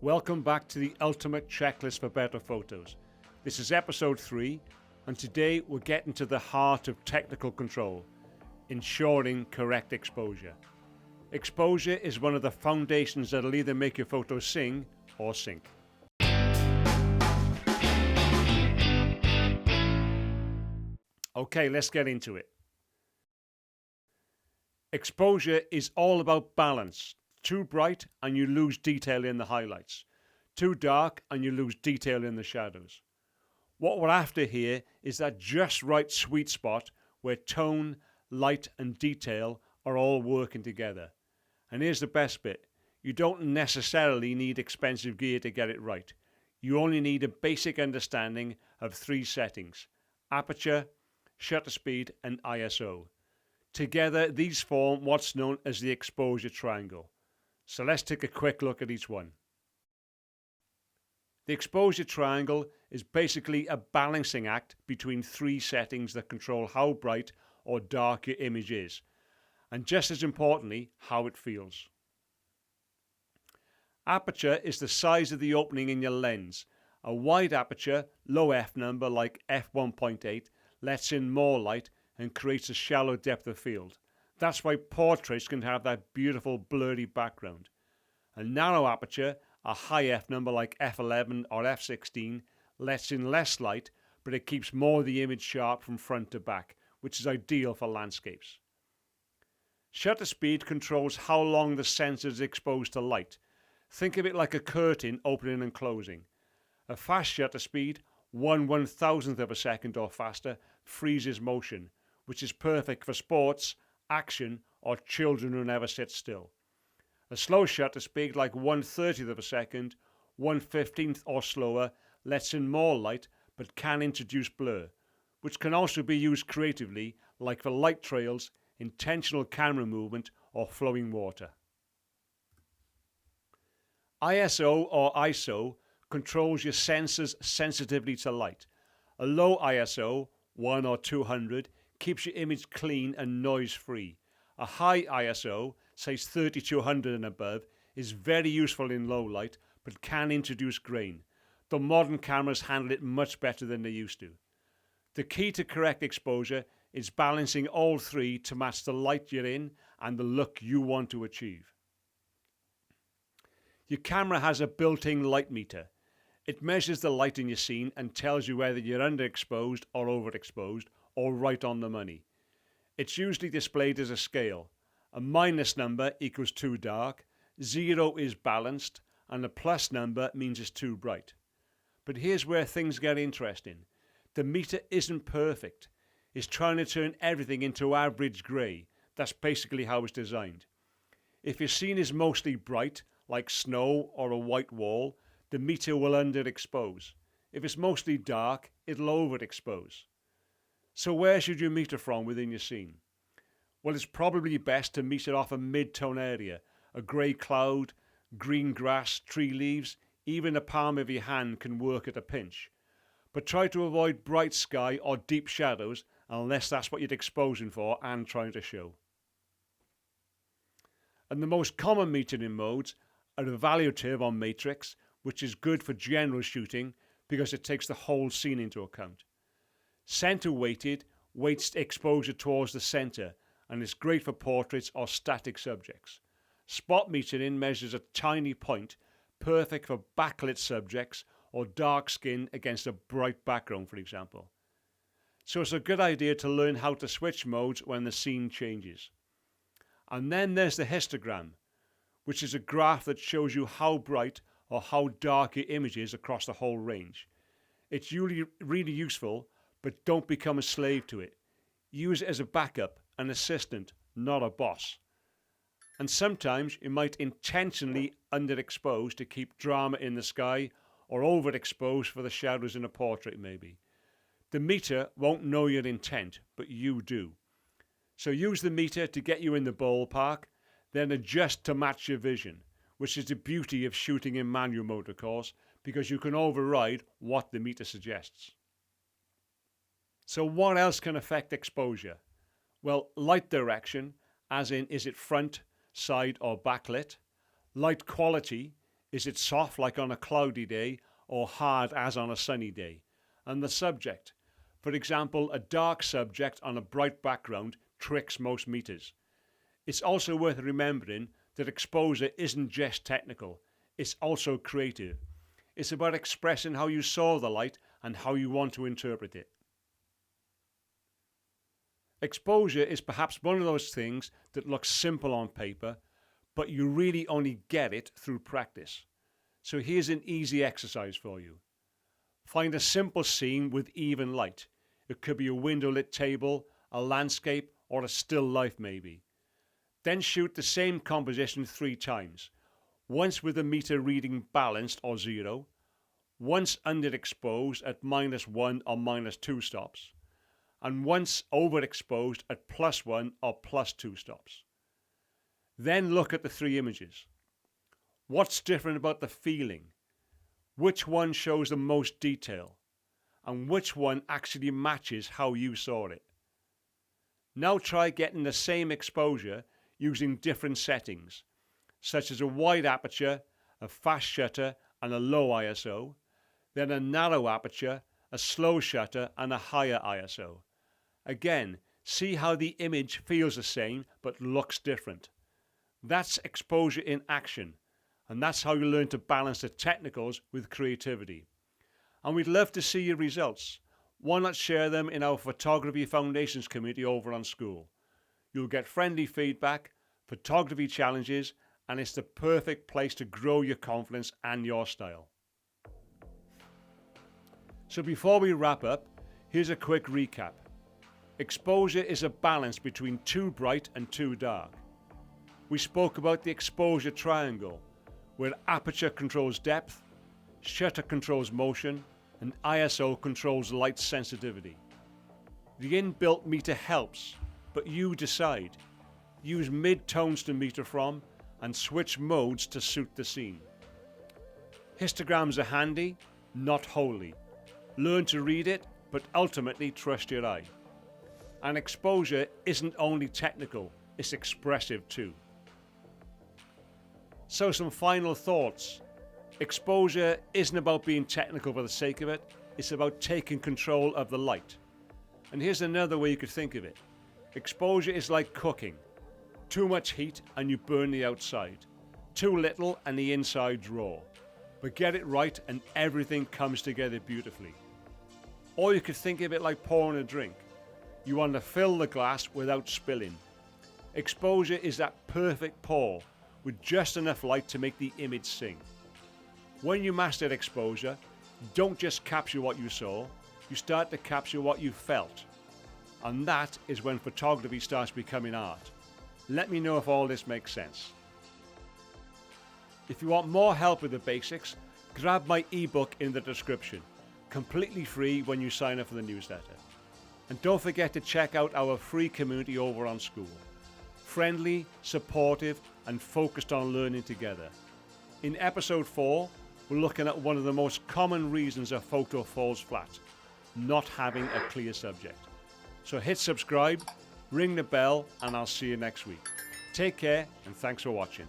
Welcome back to the ultimate checklist for better photos. This is episode 3, and today we're getting to the heart of technical control, ensuring correct exposure. Exposure is one of the foundations that'll either make your photos sing or sink. Okay, let's get into it. Exposure is all about balance. Too bright and you lose detail in the highlights. Too dark and you lose detail in the shadows. What we're after here is that just right sweet spot where tone, light and detail are all working together. And here's the best bit. You don't necessarily need expensive gear to get it right. You only need a basic understanding of 3 settings: aperture, shutter speed and ISO. Together these form what's known as the exposure triangle. So let's take a quick look at each one. The exposure triangle is basically a balancing act between 3 settings that control how bright or dark your image is, and just as importantly, how it feels. Aperture is the size of the opening in your lens. A wide aperture, low f number like f1.8, lets in more light and creates a shallow depth of field. That's why portraits can have that beautiful blurry background. A narrow aperture, a high f number like f11 or f16, lets in less light, but it keeps more of the image sharp from front to back, which is ideal for landscapes. Shutter speed controls how long the sensor is exposed to light. Think of it like a curtain opening and closing. A fast shutter speed, 1/1000th of a second or faster, freezes motion, which is perfect for sports, action, or children who never sit still. A slow shutter speed like 1/30th of a second, 1/15th or slower, lets in more light but can introduce blur, which can also be used creatively like for light trails, intentional camera movement or flowing water. ISO or ISO controls your sensor's sensitivity to light. A low ISO, 1 or 200, keeps your image clean and noise free. A high ISO, say 3200 and above, is very useful in low light but can introduce grain, though modern cameras handle it much better than they used to. The key to correct exposure is balancing all 3 to match the light you're in and the look you want to achieve. Your camera has a built-in LightMeter. It measures the light in your scene and tells you whether you're underexposed or overexposed or right on the money. It's usually displayed as a scale. A minus number equals too dark, 0 is balanced, and a plus number means it's too bright. But here's where things get interesting. The meter isn't perfect. It's trying to turn everything into average grey. That's basically how it's designed. If your scene is mostly bright, like snow or a white wall, the meter will underexpose. If it's mostly dark, it'll overexpose. So where should you meter from within your scene? Well, it's probably best to meter off a mid-tone area. A grey cloud, green grass, tree leaves, even the palm of your hand can work at a pinch. But try to avoid bright sky or deep shadows unless that's what you're exposing for and trying to show. And the most common metering modes are evaluative or matrix, which is good for general shooting because it takes the whole scene into account. Center weighted weights exposure towards the center and is great for portraits or static subjects. Spot metering measures a tiny point, perfect for backlit subjects or dark skin against a bright background, for example. So it's a good idea to learn how to switch modes when the scene changes. And then there's the histogram, which is a graph that shows you how bright or how dark your image is across the whole range. It's really useful, but don't become a slave to it. Use it as a backup, an assistant, not a boss. And sometimes you might intentionally underexpose to keep drama in the sky or overexpose for the shadows in a portrait maybe. The meter won't know your intent, but you do. So use the meter to get you in the ballpark, then adjust to match your vision, which is the beauty of shooting in manual mode, of course, because you can override what the meter suggests. So what else can affect exposure? Well, light direction, as in is it front, side or backlit. Light quality, Is it soft like on a cloudy day or hard as on a sunny day? And the subject. For example, a dark subject on a bright background tricks most meters. It's also worth remembering that exposure isn't just technical, it's also creative. It's about expressing how you saw the light and how you want to interpret it. Exposure is perhaps one of those things that looks simple on paper, but you really only get it through practice. So here's an easy exercise for you. Find a simple scene with even light. It could be a window-lit table, a landscape, or a still life maybe. Then shoot the same composition 3 times. Once with the meter reading balanced or 0, once underexposed at -1 or -2 stops, and once overexposed at +1 or +2 stops. Then look at the 3 images. What's different about the feeling? Which one shows the most detail? And which one actually matches how you saw it? Now try getting the same exposure using different settings, such as a wide aperture, a fast shutter and a low ISO, then a narrow aperture, a slow shutter and a higher ISO. Again, see how the image feels the same but looks different. That's exposure in action, and that's how you learn to balance the technicals with creativity. And we'd love to see your results. Why not share them in our Photography Foundations community over on Skool? You'll get friendly feedback, photography challenges, and it's the perfect place to grow your confidence and your style. So before we wrap up, here's a quick recap. Exposure is a balance between too bright and too dark. We spoke about the exposure triangle, where aperture controls depth, shutter controls motion, and ISO controls light sensitivity. The inbuilt meter helps, but you decide. Use mid-tones to meter from, and switch modes to suit the scene. Histograms are handy, not holy. Learn to read it, but ultimately trust your eye. And exposure isn't only technical, it's expressive too. So some final thoughts. Exposure isn't about being technical for the sake of it, it's about taking control of the light. And here's another way you could think of it. Exposure is like cooking. Too much heat and you burn the outside. Too little and the inside's raw. But get it right and everything comes together beautifully. Or you could think of it like pouring a drink. You want to fill the glass without spilling. Exposure is that perfect pour with just enough light to make the image sing. When you master exposure, you don't just capture what you saw, you start to capture what you felt. And that is when photography starts becoming art. Let me know if all this makes sense. If you want more help with the basics, grab my ebook in the description, completely free when you sign up for the newsletter. And don't forget to check out our free community over on Skool. Friendly, supportive, and focused on learning together. In episode 4, we're looking at one of the most common reasons a photo falls flat, not having a clear subject. So hit subscribe, ring the bell, and I'll see you next week. Take care, and thanks for watching.